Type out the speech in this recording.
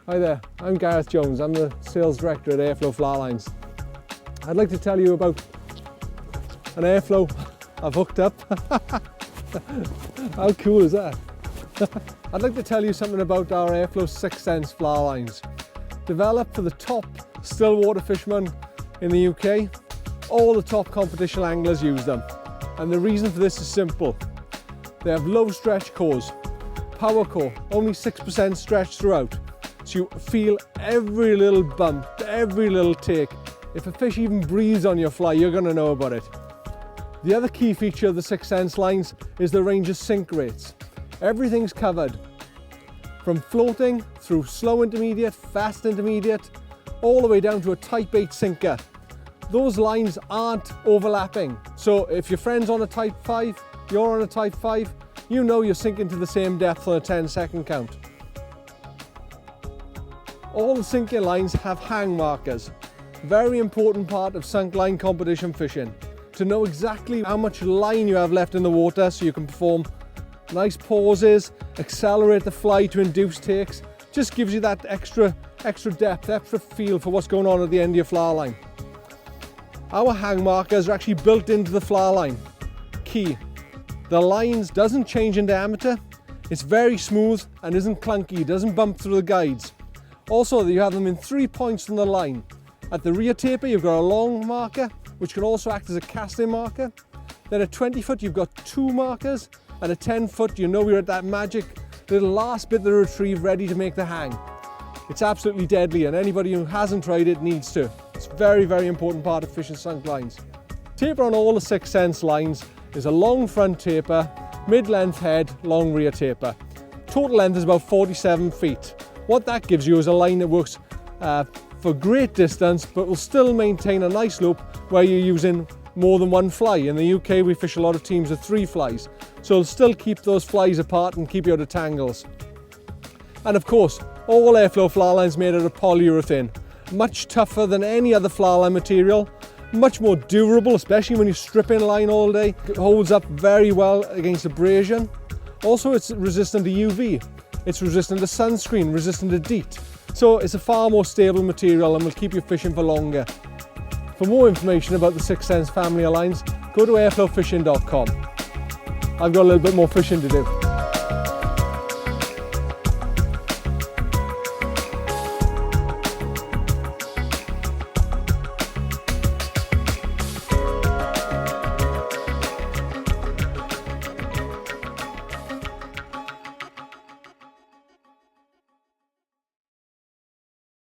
Hi there, I'm Gareth Jones. I'm the Sales Director at Airflo Flower Lines. I'd like to tell you about an Airflo I've hooked up. How cool is that? I'd like to tell you something about our Airflo 6 Sense flower lines. Developed for the top still water fishermen in the UK, all the top competition anglers use them. And the reason for this is simple. They have low stretch cores, power core, only 6% stretch throughout. So you feel every little bump, every little take. If a fish even breathes on your fly, you're going to know about it. The other key feature of the 6 Sense lines is the range of sink rates. Everything's covered, from floating through slow intermediate, fast intermediate, all the way down to a type 8 sinker. Those lines aren't overlapping. So if your friend's on a type 5, you're on a type 5, you know you're sinking to the same depth on a 10-second count. All the sinking lines have hang markers. Very important part of sunk line competition fishing. To know exactly how much line you have left in the water so you can perform nice pauses, accelerate the fly to induce takes. Just gives you that extra depth, extra feel for what's going on at the end of your flower line. Our hang markers are actually built into the flower line. Key. The lines doesn't change in diameter. It's very smooth and isn't clunky, doesn't bump through the guides. Also, you have them in 3 points on the line. At the rear taper, you've got a long marker, which can also act as a casting marker. Then at 20 foot, you've got 2 markers, and at 10 foot, you know you're at that magic little last bit of the retrieve ready to make the hang. It's absolutely deadly, and anybody who hasn't tried it needs to. It's a very, very important part of fishing sunk lines. Taper on all the 6 Sense lines is a long front taper, mid-length head, long rear taper. Total length is about 47 feet. What that gives you is a line that works for great distance, but will still maintain a nice loop where you're using more than one fly. In the UK, we fish a lot of teams with 3 flies. So it'll still keep those flies apart and keep you out of tangles. And of course, all Airflo flower lines made out of polyurethane. Much tougher than any other flower line material. Much more durable, especially when you're stripping line all day. It holds up very well against abrasion. Also, it's resistant to UV. It's resistant to sunscreen, resistant to DEET. So it's a far more stable material and will keep you fishing for longer. For more information about the 6 Sense family of lines, go to airflowfishing.com. I've got a little bit more fishing to do.